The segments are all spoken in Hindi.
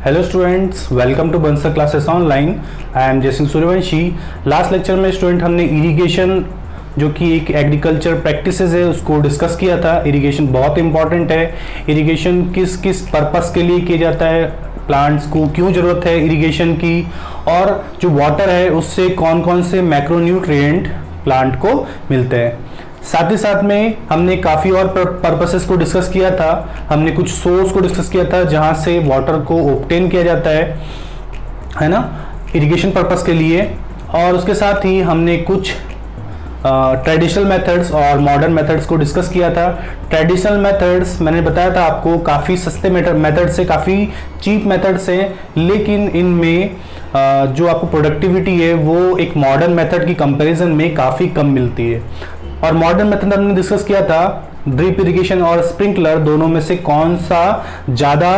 Hello students, welcome to Bansal classes online. I am Jaisingh Suryavanshi. Last lecture में स्टूडेंट हमने इरिगेशन जो कि एक एग्रीकल्चर प्रैक्टिसेस है उसको डिस्कस किया था। इरिगेशन बहुत इंपॉर्टेंट है। इरिगेशन किस किस पर्पस के लिए किया जाता है, प्लांट्स को क्यों ज़रूरत है इरिगेशन की, और जो वाटर है उससे कौन कौन से मैक्रोन्यूट्रिएंट प्लांट को मिलते हैं। साथ ही साथ में हमने काफ़ी और पर्पसेस को डिस्कस किया था। हमने कुछ सोर्स को डिस्कस किया था जहाँ से वाटर को ऑब्टेन किया जाता है ना, इरिगेशन पर्पस के लिए। और उसके साथ ही हमने कुछ ट्रेडिशनल मेथड्स और मॉडर्न मेथड्स को डिस्कस किया था। ट्रेडिशनल मेथड्स मैंने बताया था आपको काफ़ी सस्ते मेथड से, काफ़ी चीप मेथड से, लेकिन इनमें जो आपको प्रोडक्टिविटी है वो एक मॉडर्न मेथड की कंपैरिजन में काफ़ी कम मिलती है। और मॉडर्न मेथड हमने डिस्कस किया था ड्रिप इरिगेशन और स्प्रिंकलर, दोनों में से कौन सा ज़्यादा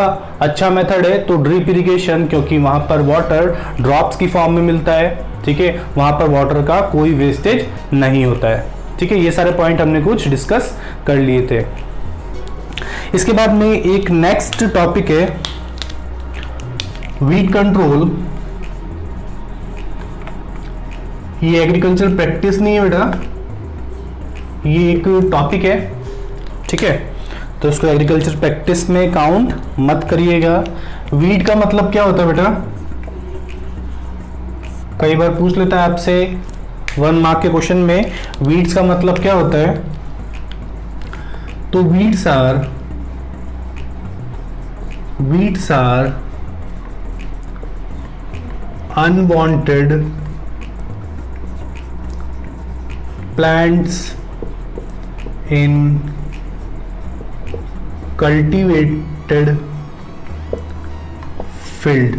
अच्छा मेथड है। तो ड्रिप इरिगेशन, क्योंकि वहाँ पर वाटर ड्रॉप्स की फॉर्म में मिलता है, ठीक है, वहाँ पर वाटर का कोई वेस्टेज नहीं होता है, ठीक है। ये सारे पॉइंट हमने कुछ डिस्कस कर लिए थे। इसके बाद में एक नेक्स्ट टॉपिक है वीड कंट्रोल। ये एग्रीकल्चर प्रैक्टिस नहीं है बेटा, ये एक टॉपिक है, ठीक है। तो इसको एग्रीकल्चर प्रैक्टिस में काउंट मत करिएगा। वीड का मतलब क्या होता है बेटा, कई बार पूछ लेता है आपसे 1 मार्क के क्वेश्चन में, वीड्स का मतलब क्या होता है। तो weeds are unwanted plants in cultivated field,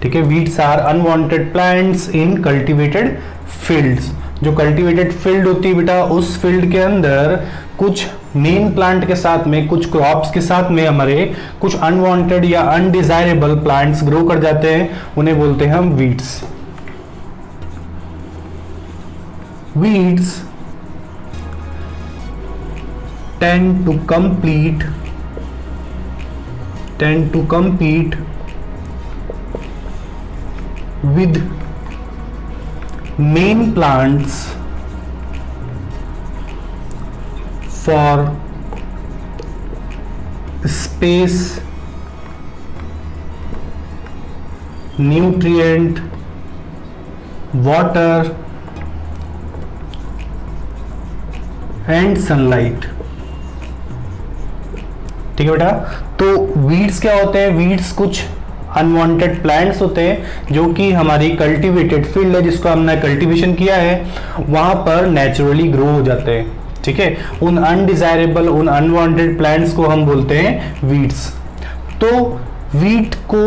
ठीक है। Weeds are unwanted plants in cultivated fields. जो कल्टिवेटेड फील्ड होती है बेटा, उस फील्ड के अंदर कुछ मेन प्लांट के साथ में, कुछ क्रॉप्स के साथ में हमारे कुछ अनवांटेड या अनडिजायरेबल प्लांट्स ग्रो कर जाते हैं, उन्हें बोलते हैं हम weeds. Weeds tend to compete with main plants for space, nutrient, water and sunlight, ठीक है बेटा। तो वीड्स क्या होते हैं, वीड्स कुछ अनवांटेड प्लांट्स होते हैं जो कि हमारी कल्टीवेटेड फील्ड है, जिसको हमने कल्टीवेशन किया है, वहां पर नेचुरली ग्रो हो जाते हैं, ठीक है। उन अनडिजायरेबल, उन अनवांटेड प्लांट्स को हम बोलते हैं वीड्स। तो वीड को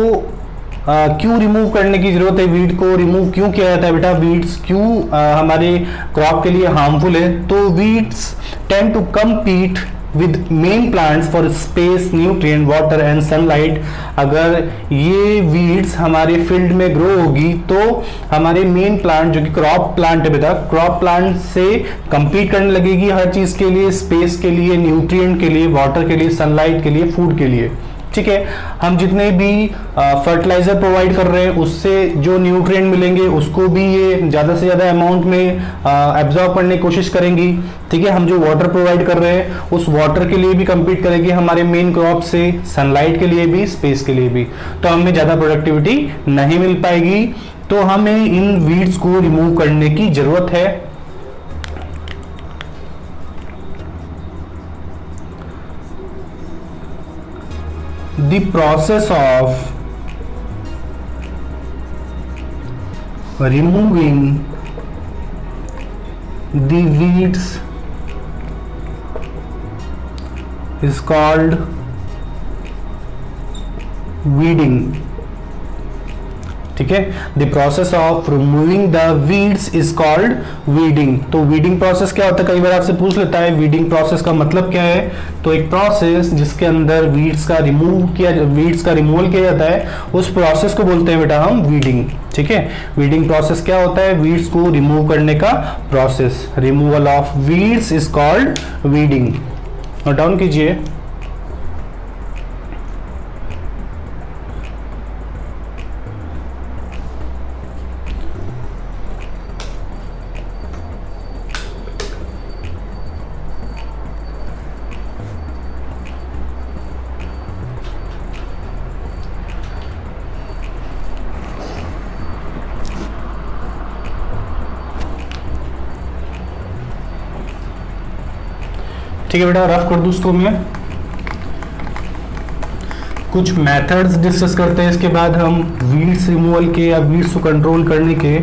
क्यों रिमूव करने की जरूरत है, वीड को रिमूव क्यों किया जाता है बेटा, वीड्स क्यों हमारे क्रॉप के लिए हार्मफुल है। तो weeds tend to compete with main plants for space, nutrient, water and sunlight। अगर ये वीड्स हमारे फील्ड में ग्रो होगी तो हमारे मेन प्लांट जो कि क्रॉप प्लांट है बेटा, क्रॉप प्लांट से कंपीट करने लगेगी हर चीज के लिए, स्पेस के लिए, न्यूट्रिएंट के लिए, वाटर के लिए, सनलाइट के लिए, फूड के लिए, ठीक है। हम जितने भी फर्टिलाइजर प्रोवाइड कर रहे हैं उससे जो न्यूट्रिएंट मिलेंगे उसको भी ये ज़्यादा से ज़्यादा अमाउंट में एब्जॉर्ब करने की कोशिश करेंगी, ठीक है। हम जो वाटर प्रोवाइड कर रहे हैं उस वाटर के लिए भी compete करेंगे हमारे मेन क्रॉप से, सनलाइट के लिए भी, स्पेस के लिए भी। तो हमें ज़्यादा प्रोडक्टिविटी नहीं मिल पाएगी। तो हमें इन वीड्स को रिमूव करने की जरूरत है। The process of removing the weeds is called weeding, ठीक है। The process of removing the weeds is called weeding. तो वीडिंग प्रोसेस क्या होता है, कई बार आपसे पूछ लेता है वीडिंग प्रोसेस का मतलब क्या है। तो एक प्रोसेस जिसके अंदर वीड्स का रिमूवल किया जाता है, उस प्रोसेस को बोलते हैं बेटा हम वीडिंग, ठीक है। वीडिंग प्रोसेस क्या होता है, वीड्स को रिमूव करने का process. Removal of weeds is called weeding. Note down कीजिए। ठीक है बेटा, रफ कर दूं उसको मैं। कुछ मेथड्स डिस्कस करते हैं, इसके बाद हम वीड्स रिमूवल के या वीड्स को कंट्रोल करने के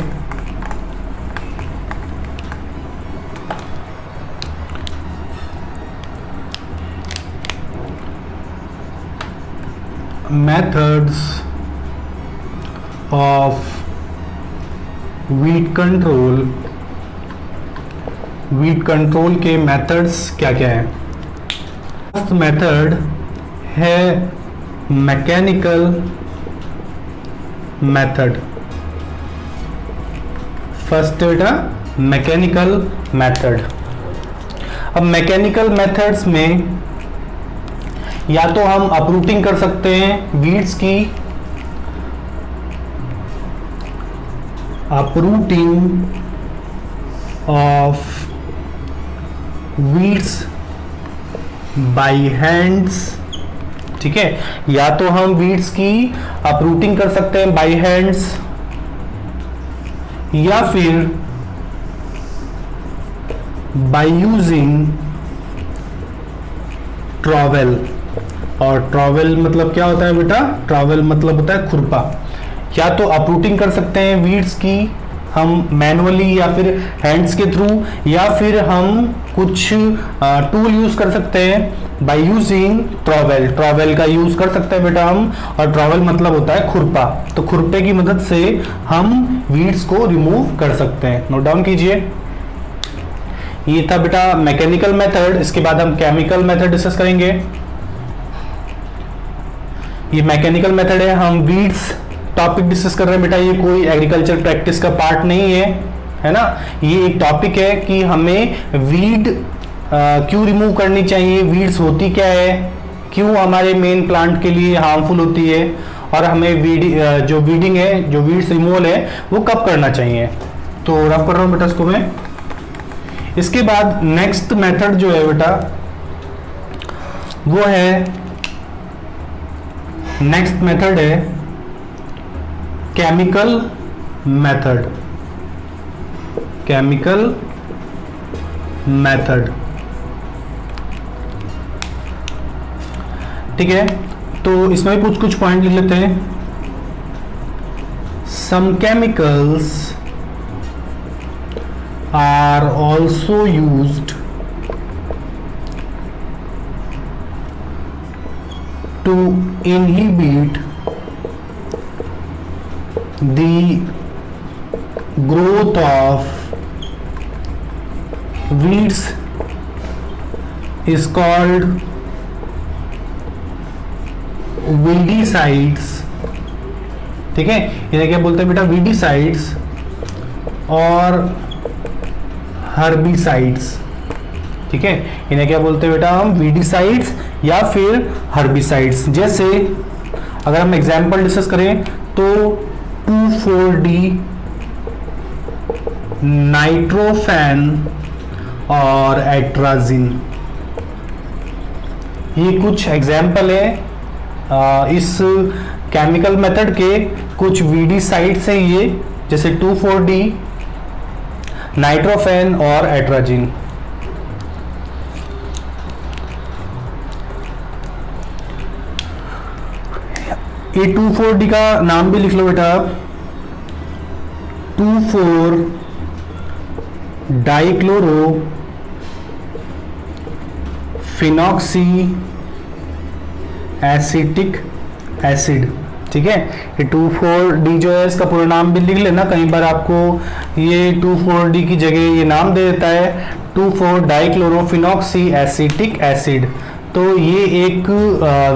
methods of weed control के methods क्या क्या है। फर्स्ट मेथड है मैकेनिकल मेथड। फर्स्ट बेटा मैकेनिकल मेथड। अब मैकेनिकल मेथड्स में या तो हम अपरूटिंग कर सकते हैं वीड्स की, uprooting of weeds by hands, ठीक है, या तो हम वीड्स की अपरूटिंग कर सकते हैं बाय हैंड्स, या फिर बाय यूजिंग ट्रॉवेल। और ट्रॉवेल मतलब क्या होता है बेटा, ट्रॉवेल मतलब होता है खुरपा। या तो अपरूटिंग कर सकते हैं वीड्स की हम मैनुअली या फिर हैंड्स के थ्रू, या फिर हम कुछ टूल यूज कर सकते हैं बाय यूजिंग ट्रॉवेल। ट्रॉवेल का यूज कर सकते हैं बेटा हम, और ट्रॉवेल मतलब होता है खुरपा। तो खुरपे की मदद से हम वीड्स को रिमूव कर सकते हैं। नोट डाउन कीजिए, ये था बेटा मैकेनिकल मेथड। इसके बाद हम केमिकल मेथड डिस्कस करेंगे। ये मैकेनिकल मेथड है, हम वीड्स टॉपिक डिस्कस कर रहे हैं बेटा, ये कोई एग्रीकल्चर प्रैक्टिस का पार्ट नहीं है ना। ये एक टॉपिक है कि हमें वीड क्यों रिमूव करनी चाहिए, वीड्स होती क्या है, क्यों हमारे मेन प्लांट के लिए हार्मफुल होती है, और हमें जो वीडिंग है, जो वीड्स रिमूवल है, वो कब करना चाहिए। तो रफ कर रहा हूँ बेटा इसको मैं। इसके बाद नेक्स्ट मेथड जो है बेटा वो है, नेक्स्ट मेथड है केमिकल मेथड। केमिकल मेथड, ठीक है। तो इसमें भी कुछ पॉइंट लिख लेते हैं। Some chemicals are also used to inhibit the growth of weeds is called weedicides, ठीक है। इन्हें क्या बोलते हैं बेटा, weedicides और herbicides, ठीक है। इन्हें क्या बोलते हैं बेटा हम, वीडिसाइड्स या फिर हर्बिसाइड्स। जैसे अगर हम एग्जांपल डिस्कस करें तो 2,4-D, नाइट्रोफेन और एट्राजिन, ये कुछ एग्जांपल है इस केमिकल मेथड के। कुछ वीडिसाइड्स हैं ये, जैसे 2,4-D, नाइट्रोफेन और एट्राजिन। ये 2,4-D का नाम भी लिख लो बेटा, 2,4-डाइक्लोरो फिनॉक्सी एसिटिक एसिड, ठीक है। ये 2,4-D जो है, इसका पूरा नाम भी लिख लेना, कई बार आपको ये 2,4-D की जगह ये नाम दे देता है 2,4-डाइक्लोरोफिनॉक्सी एसिटिक एसिड। तो ये एक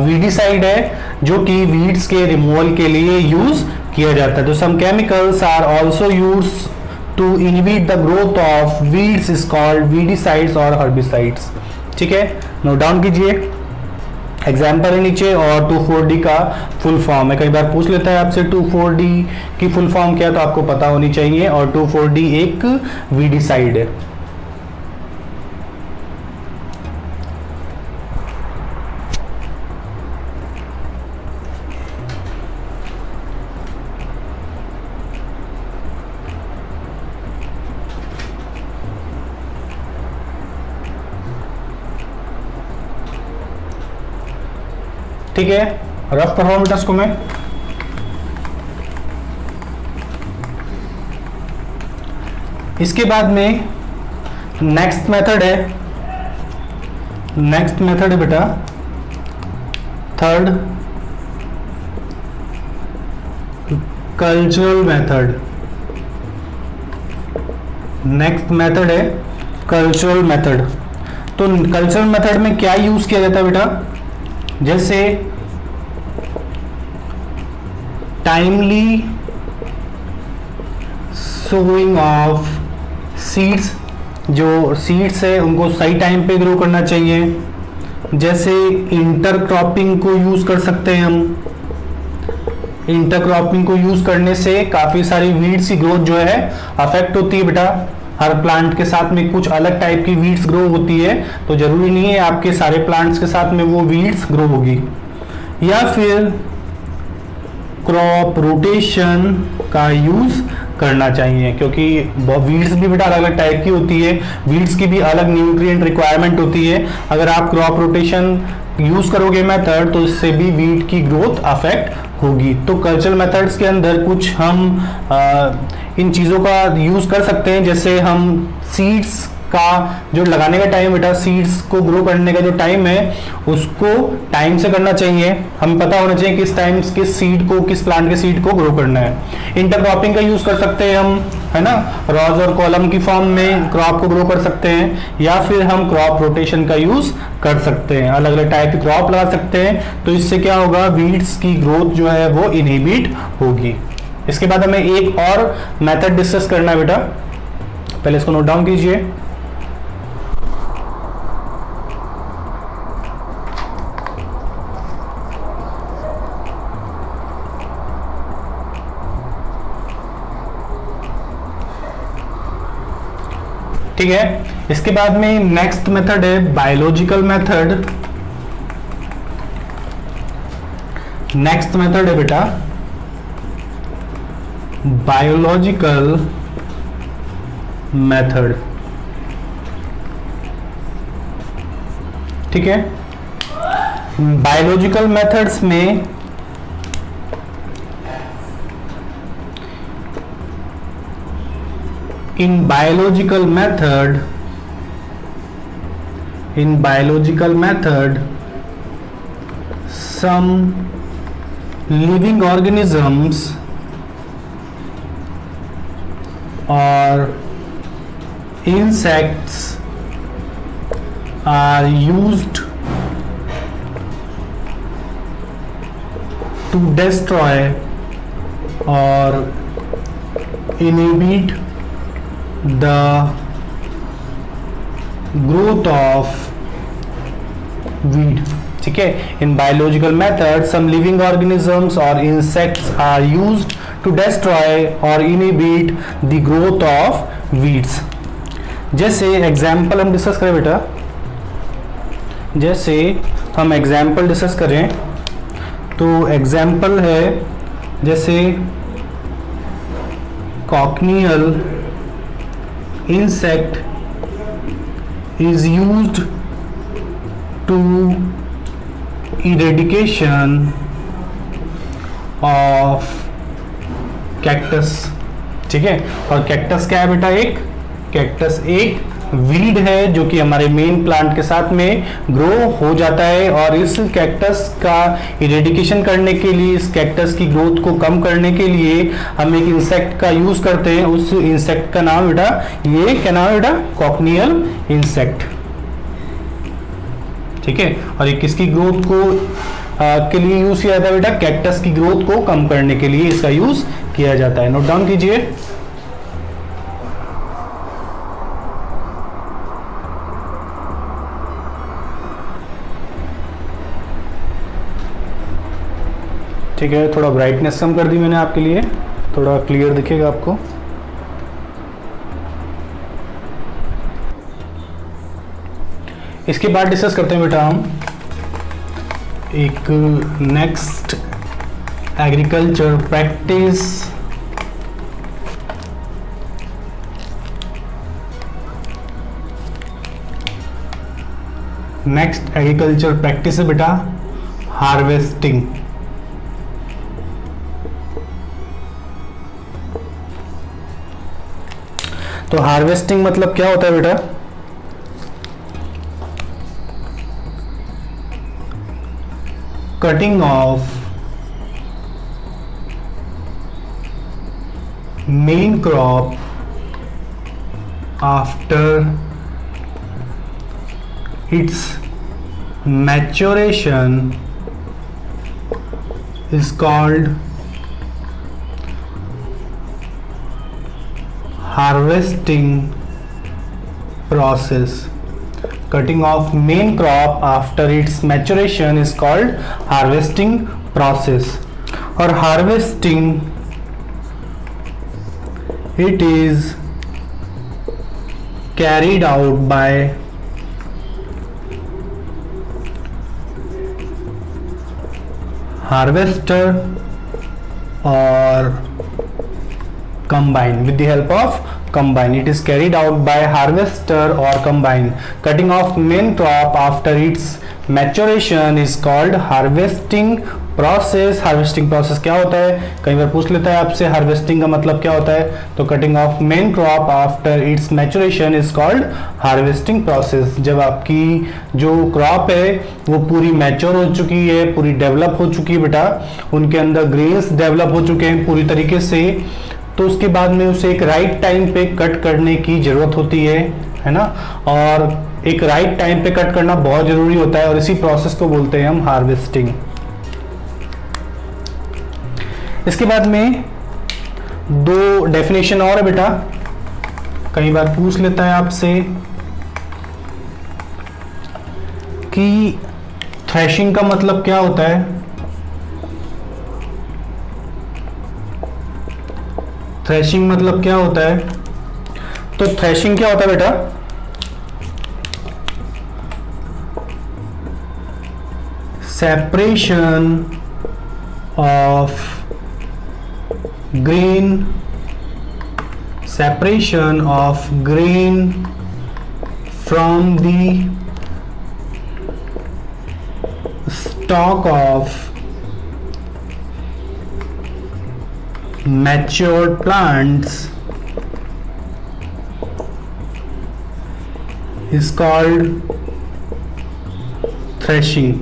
वीडिसाइड है जो कि वीड्स के रिमूवल के लिए यूज किया जाता है। तो some chemicals are also used to inhibit the growth of weeds is called weedicides or herbicides, ठीक है। नोट डाउन कीजिए, एग्जाम्पल है नीचे, और 2,4-D का फुल फॉर्म है। कई बार पूछ लेता है आपसे 2,4-D की फुल फॉर्म क्या है, तो आपको पता होनी चाहिए। और 2,4-D एक वीडिसाइड है। ठीक है, रफ कर रहा हूं बेटा इसको मैं। इसके बाद में नेक्स्ट मेथड है, नेक्स्ट मेथड है बेटा third cultural method. Next method है कल्चरल मेथड। तो कल्चरल मेथड में क्या यूज किया जाता है बेटा, जैसे टाइमली सोइंग ऑफ सीड्स, जो सीड्स है उनको सही टाइम पे ग्रो करना चाहिए। जैसे इंटरक्रॉपिंग को यूज कर सकते हैं हम। इंटरक्रॉपिंग को यूज करने से काफी सारी वीड्स की ग्रोथ जो है अफेक्ट होती है बेटा। हर प्लांट के साथ में कुछ अलग टाइप की वीड्स ग्रो होती है, तो जरूरी नहीं है आपके सारे प्लांट्स के साथ में वो वीड्स ग्रो होगी। या फिर क्रॉप रोटेशन का यूज करना चाहिए, क्योंकि वीड्स भी बेटा अलग अलग टाइप की होती है, वीड्स की भी अलग न्यूट्रिएंट रिक्वायरमेंट होती है। अगर आप क्रॉप रोटेशन यूज करोगे मेथड तो इससे भी वीड की ग्रोथ अफेक्ट होगी। तो कल्चरल मेथड्स के अंदर कुछ हम इन चीज़ों का यूज कर सकते हैं, जैसे हम सीड्स का जो लगाने का टाइम बेटा, सीड्स को ग्रो करने का जो टाइम है उसको टाइम से करना चाहिए। हमें पता होना चाहिए किस टाइम किस सीड को, किस प्लांट के सीड को ग्रो करना है। इंटरक्रॉपिंग का यूज कर सकते हैं हम, है ना, रॉज और कॉलम की फॉर्म में क्रॉप को ग्रो कर सकते हैं। या फिर हम क्रॉप रोटेशन का यूज कर सकते हैं, अलग अलग टाइप की क्रॉप लगा सकते हैं। तो इससे क्या होगा, वीड्स की ग्रोथ जो है वो इनहिबिट होगी। इसके बाद हमें एक और मेथड डिस्कस करना है बेटा, पहले इसको नोट डाउन कीजिए। ठीक है, इसके बाद में नेक्स्ट मेथड है बायोलॉजिकल मेथड। नेक्स्ट मेथड है बेटा बायोलॉजिकल मेथड। ठीक है, बायोलॉजिकल मेथड्स में in biological method some living organisms or insects are used to destroy or inhibit the growth of weed. ठीक है, in biological methods some living organisms or insects are used to destroy or inhibit the growth of weeds. जैसे एग्जाम्पल हम डिस्कस करें बेटा, जैसे हम एग्जाम्पल डिस्कस करें तो एग्जाम्पल है जैसे cochineal insect is used to eradication of cactus। ठीक है, और कैक्टस क्या है बेटा, एक कैक्टस एक वीड है जो कि हमारे मेन प्लांट के साथ में ग्रो हो जाता है। और इस कैक्टस का इरेडिकेशन करने के लिए, इस कैक्टस की ग्रोथ को कम करने के लिए हम एक इंसेक्ट का यूज करते हैं। उस इंसेक्ट का नाम बेटा, ये क्या नाम है बेटा, कॉकनियल इंसेक्ट। ठीक है, और ये किसकी ग्रोथ को के लिए यूज किया जाता है बेटा, कैक्टस की ग्रोथ को कम करने के लिए इसका यूज किया जाता है। नोट डाउन कीजिए। ठीक है, थोड़ा ब्राइटनेस कम कर दी मैंने आपके लिए, थोड़ा क्लियर दिखेगा आपको। इसके बाद डिस्कस करते हैं बेटा हम एक next agriculture practice. Next agriculture practice है बेटा हार्वेस्टिंग। तो हार्वेस्टिंग मतलब क्या होता है बेटा? Cutting of main crop after it's maturation is called harvesting process. Cutting off main crop after its maturation is called harvesting process. और harvesting it is carried out by harvester or combine. With the help of combine, it is carried out by harvester or combine. Cutting off main crop after its maturation is called harvesting process. Harvesting process क्या होता है? कई बार पूछ लेता है आपसे हार्वेस्टिंग का मतलब क्या होता है, तो cutting of main crop after it's maturation is called harvesting process. जब आपकी जो क्रॉप है वो पूरी मैच्योर हो चुकी है, पूरी डेवलप हो चुकी है बेटा, उनके अंदर ग्रेन्स डेवलप हो चुके हैं पूरी तरीके से, तो उसके बाद में उसे एक राइट टाइम पे कट करने की जरूरत होती है ना। और एक राइट टाइम पे कट करना बहुत जरूरी होता है, और इसी प्रोसेस को बोलते हैं हम हार्वेस्टिंग। इसके बाद में दो डेफिनेशन और है बेटा, कई बार पूछ लेता है आपसे कि थ्रेशिंग का मतलब क्या होता है। थ्रेशिंग मतलब क्या होता है? तो थ्रेशिंग क्या होता है बेटा? Separation of grain, separation of grain from the stalk of mature plants is called threshing।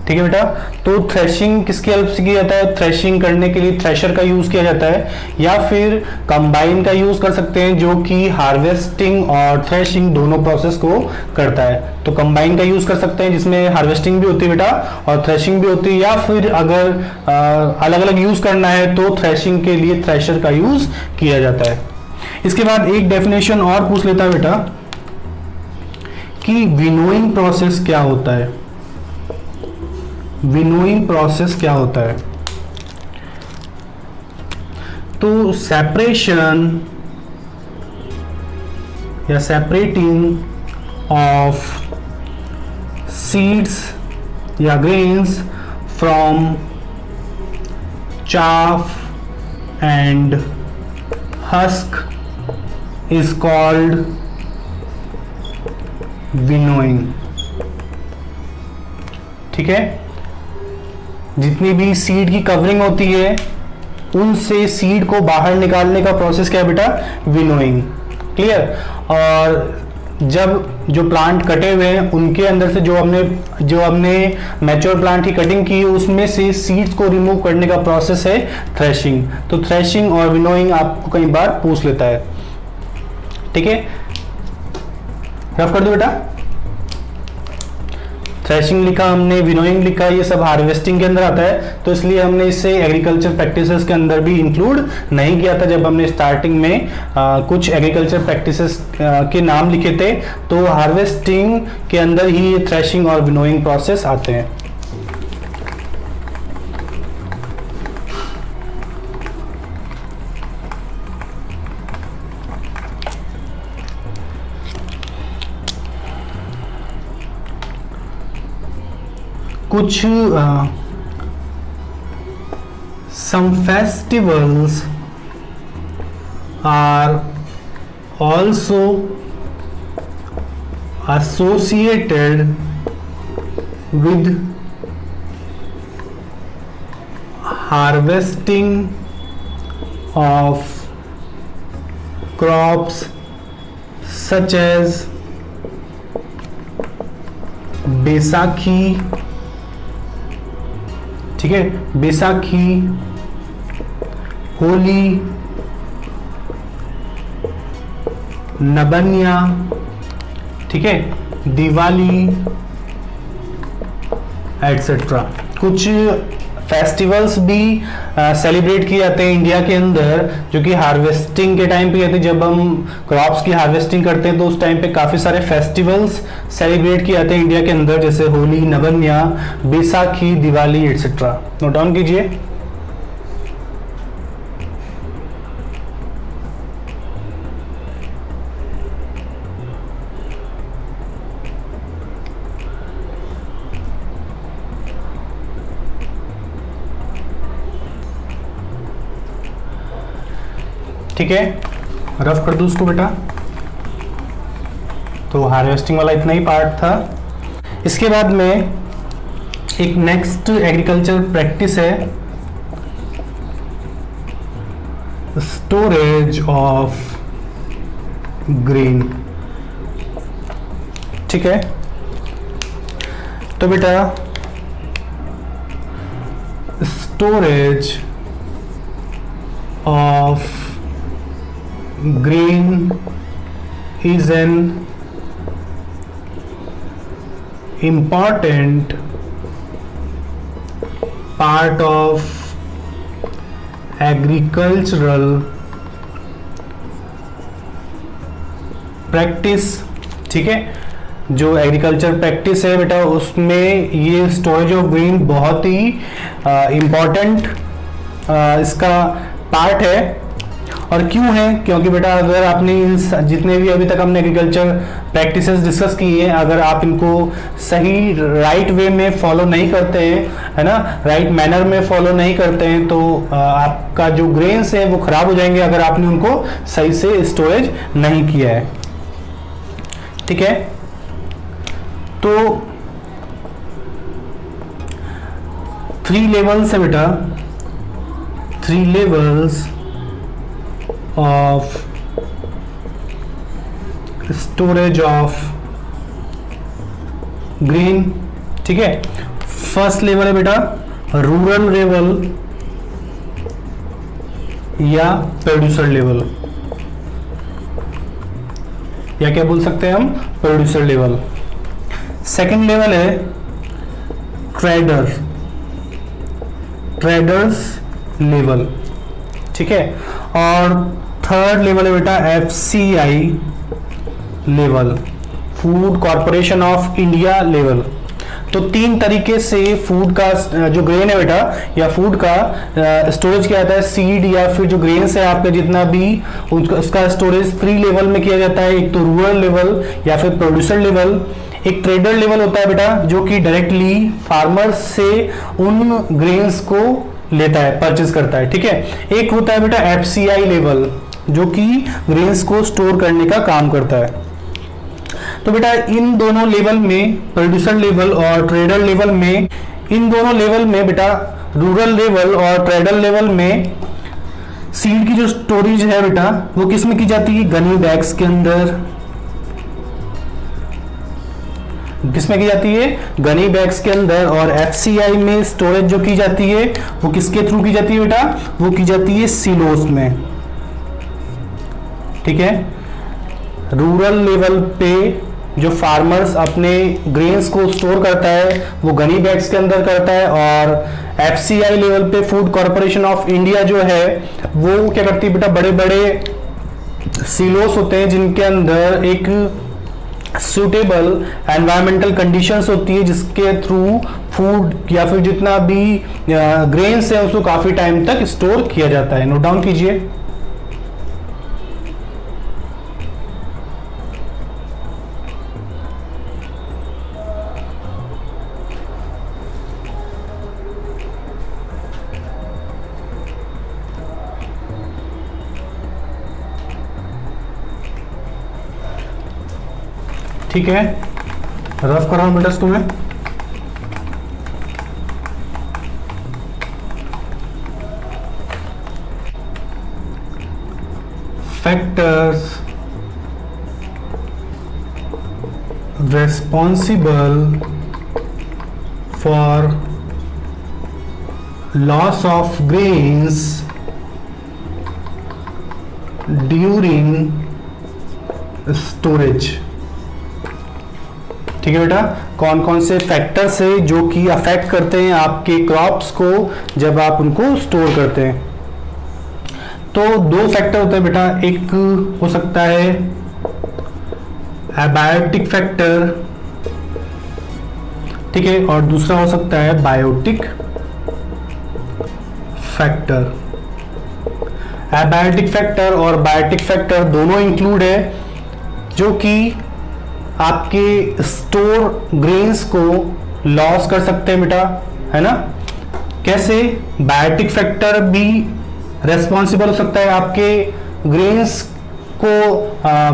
ठीक है बेटा, तो थ्रेशिंग किसकी हेल्प से किया जाता है? थ्रेशिंग करने के लिए थ्रेशर का यूज किया जाता है, या फिर कंबाइन का यूज कर सकते हैं जो कि हार्वेस्टिंग और थ्रेशिंग दोनों प्रोसेस को करता है। तो कंबाइन का यूज कर सकते हैं जिसमें हार्वेस्टिंग भी होती है बेटा और थ्रेशिंग भी होती है, या फिर अगर अलग अलग यूज करना है तो थ्रेशिंग के लिए थ्रेशर का यूज किया जाता है। इसके बाद एक डेफिनेशन और पूछ लेता है बेटा कि विनोइंग प्रोसेस क्या होता है। विनोइंग प्रोसेस क्या होता है? तो सेपरेशन या सेपरेटिंग ऑफ सीड्स या grains from chaff and husk is called winnowing। ठीक है, जितनी भी सीड की कवरिंग होती है उनसे सीड को बाहर निकालने का प्रोसेस क्या है बेटा? विनोइंग। क्लियर। और जब जो प्लांट कटे हुए हैं उनके अंदर से जो हमने मैच्योर प्लांट की कटिंग की उसमें से सीड्स को रिमूव करने का प्रोसेस है थ्रेशिंग। तो थ्रेशिंग और विनोइंग आपको कई बार पूछ लेता है। ठीक है, रफ कर दो बेटा। थ्रेशिंग लिखा हमने, विनोइंग लिखा, ये सब हार्वेस्टिंग के अंदर आता है, तो इसलिए हमने इसे एग्रीकल्चर प्रैक्टिसेस के अंदर भी इंक्लूड नहीं किया था। जब हमने स्टार्टिंग में कुछ एग्रीकल्चर प्रैक्टिसेस के नाम लिखे थे तो हार्वेस्टिंग के अंदर ही ये थ्रेशिंग और विनोइंग प्रोसेस आते हैं। कुछ some festivals are also associated with harvesting of crops such as Baisakhi, ठीक है, बैसाखी, होली, नबन्या, ठीक है, दिवाली एटसेट्रा। कुछ फेस्टिवल्स भी सेलिब्रेट किए जाते हैं इंडिया के अंदर, जो कि हार्वेस्टिंग के टाइम पे होते हैं। जब हम क्रॉप्स की हार्वेस्टिंग करते हैं तो उस टाइम पे काफ़ी सारे फेस्टिवल्स सेलिब्रेट किए जाते हैं इंडिया के अंदर, जैसे होली, नवन्या, Baisakhi, Diwali etcetera. Note down कीजिए। ठीक है, रफ कर दो उसको बेटा। तो हार्वेस्टिंग वाला इतना ही पार्ट था। इसके बाद में एक नेक्स्ट एग्रीकल्चर प्रैक्टिस है स्टोरेज ऑफ ग्रेन। ठीक है, तो बेटा storage of grain is an important part of agricultural practice। ठीक है, जो एग्रीकल्चर प्रैक्टिस है बेटा उसमें ये स्टोरेज ऑफ ग्रेन बहुत ही इम्पॉर्टेंट इसका पार्ट है। और क्यों है? क्योंकि बेटा अगर आपने जितने भी अभी तक हमने एग्रीकल्चर प्रैक्टिसेस डिस्कस की है, अगर आप इनको सही राइट वे में फॉलो नहीं करते हैं, है ना, राइट मैनर में फॉलो नहीं करते हैं, तो आपका जो ग्रेन्स है वो खराब हो जाएंगे अगर आपने उनको सही से स्टोरेज नहीं किया है। ठीक है, तो 3 लेवल्स है बेटा, 3 levels of storage of grain। ठीक है, फर्स्ट लेवल है बेटा रूरल लेवल या प्रोड्यूसर लेवल, या क्या बोल सकते हैं हम, प्रोड्यूसर लेवल। सेकंड लेवल है ट्रेडर्स लेवल। ठीक है, और थर्ड लेवल है बेटा FCI level, food corporation of India level. तो 3 तरीके से फूड का जो ग्रेन है बेटा या फूड का स्टोरेज किया जाता है। सीड या फिर जो ग्रेन्स है आपका जितना भी उसका स्टोरेज 3 लेवल में किया जाता है। एक तो रूरल लेवल या फिर प्रोड्यूसर लेवल। एक ट्रेडर लेवल होता है बेटा जो कि डायरेक्टली फार्मर्स से उन ग्रेन्स को लेता है, परचेज करता है। ठीक है, एक होता है बेटा FCI लेवल जो कि ग्रेन्स को स्टोर करने का काम करता है। तो बेटा इन दोनों लेवल में, प्रोड्यूसर लेवल और ट्रेडर लेवल में, इन दोनों लेवल में बेटा रूरल लेवल और ट्रेडर लेवल में सीड की जो स्टोरेज है बेटा वो किस में की जाती है, गनी बैग्स के अंदर। किसमें की जाती है, गनी बैग्स के अंदर। और FCI में स्टोरेज जो की जाती है वो किसके थ्रू की जाती है बेटा, वो की जाती है सिलोस में। ठीक है, रूरल लेवल पे जो फार्मर्स अपने ग्रेन्स को स्टोर करता है वो गनी बैग्स के अंदर करता है, और FCI लेवल पे फूड कॉरपोरेशन ऑफ इंडिया जो है वो क्या करती है बेटा, बड़े बड़े सिलोस होते हैं जिनके अंदर एक सूटेबल एनवायरमेंटल कंडीशंस होती है जिसके थ्रू फूड या फिर जितना भी ग्रेन्स है उसको काफी टाइम तक स्टोर किया जाता है। नोट डाउन कीजिए। ठीक है, रफ कर रहा हूं बेटा तुम्हें। factors responsible for loss of grains during storage। ठीक है बेटा, कौन कौन से फैक्टर्स है जो कि अफेक्ट करते हैं आपके क्रॉप्स को जब आप उनको स्टोर करते हैं। तो दो फैक्टर होते हैं बेटा, एक हो सकता है एबायोटिक फैक्टर, ठीक है, और दूसरा हो सकता है बायोटिक फैक्टर। एबायोटिक फैक्टर और बायोटिक फैक्टर दोनों इंक्लूड है जो कि आपके स्टोर ग्रेन्स को लॉस कर सकते हैं बेटा, है ना। कैसे? बायोटिक फैक्टर भी रेस्पॉन्सिबल हो सकता है आपके ग्रेन्स को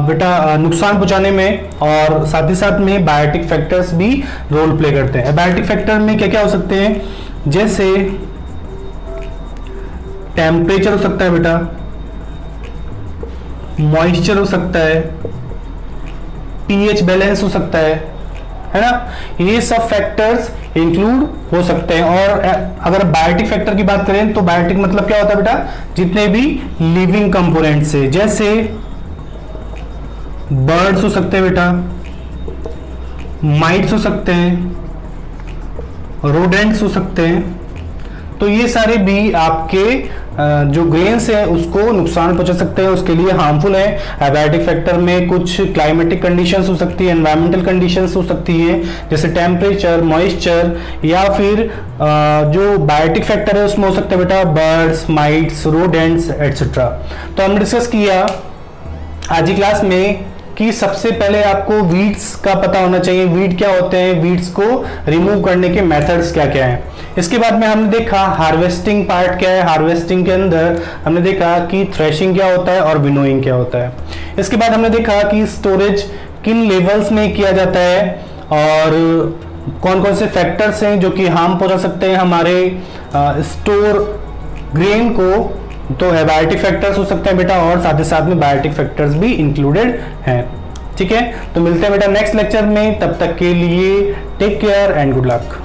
बेटा नुकसान पहुंचाने में, और साथ ही साथ में बायोटिक फैक्टर्स भी रोल प्ले करते हैं। बायोटिक फैक्टर में क्या क्या हो सकते हैं? जैसे टेम्परेचर हो सकता है बेटा, मॉइस्चर हो सकता है, पीएच बैलेंस हो सकता है ना। ये सब फैक्टर्स इंक्लूड हो सकते हैं। और अगर बायोटिक फैक्टर की बात करें तो बायोटिक मतलब क्या होता है बेटा? जितने भी लिविंग कंपोनेंट्स है, जैसे बर्ड्स हो सकते हैं बेटा, माइट्स हो सकते हैं, रोडेंट्स हो सकते हैं। तो ये सारे भी आपके जो ग्रेन्स है उसको नुकसान पहुंचा सकते हैं, उसके लिए हार्मफुल है। एबायोटिक फैक्टर में कुछ क्लाइमेटिक कंडीशंस हो सकती है, एनवायरमेंटल कंडीशंस हो सकती है, जैसे टेम्परेचर, मॉइस्चर, या फिर जो बायोटिक फैक्टर है उसमें हो सकता है बेटा बर्ड्स, माइट्स, रोडेंट्स एटसेट्रा। तो हमने डिस्कस किया आज की क्लास में कि सबसे पहले आपको वीड्स का पता होना चाहिए, वीड क्या होते हैं, वीड्स को रिमूव करने के मेथड्स क्या क्या हैं। इसके बाद में हमने देखा हार्वेस्टिंग पार्ट क्या है। हार्वेस्टिंग के अंदर हमने देखा कि थ्रेशिंग क्या होता है और विनोइंग क्या होता है। इसके बाद हमने देखा कि स्टोरेज किन लेवल्स में किया जाता है और कौन कौन से फैक्टर्स हैं जो कि हार्म पहुंचा सकते हैं हमारे स्टोर ग्रेन को। तो एबायोटिक फैक्टर्स हो सकते हैं बेटा, और साथ ही साथ में बायोटिक फैक्टर्स भी इंक्लूडेड हैं। ठीक है, तो मिलते हैं बेटा नेक्स्ट लेक्चर में, तब तक के लिए take care and good luck.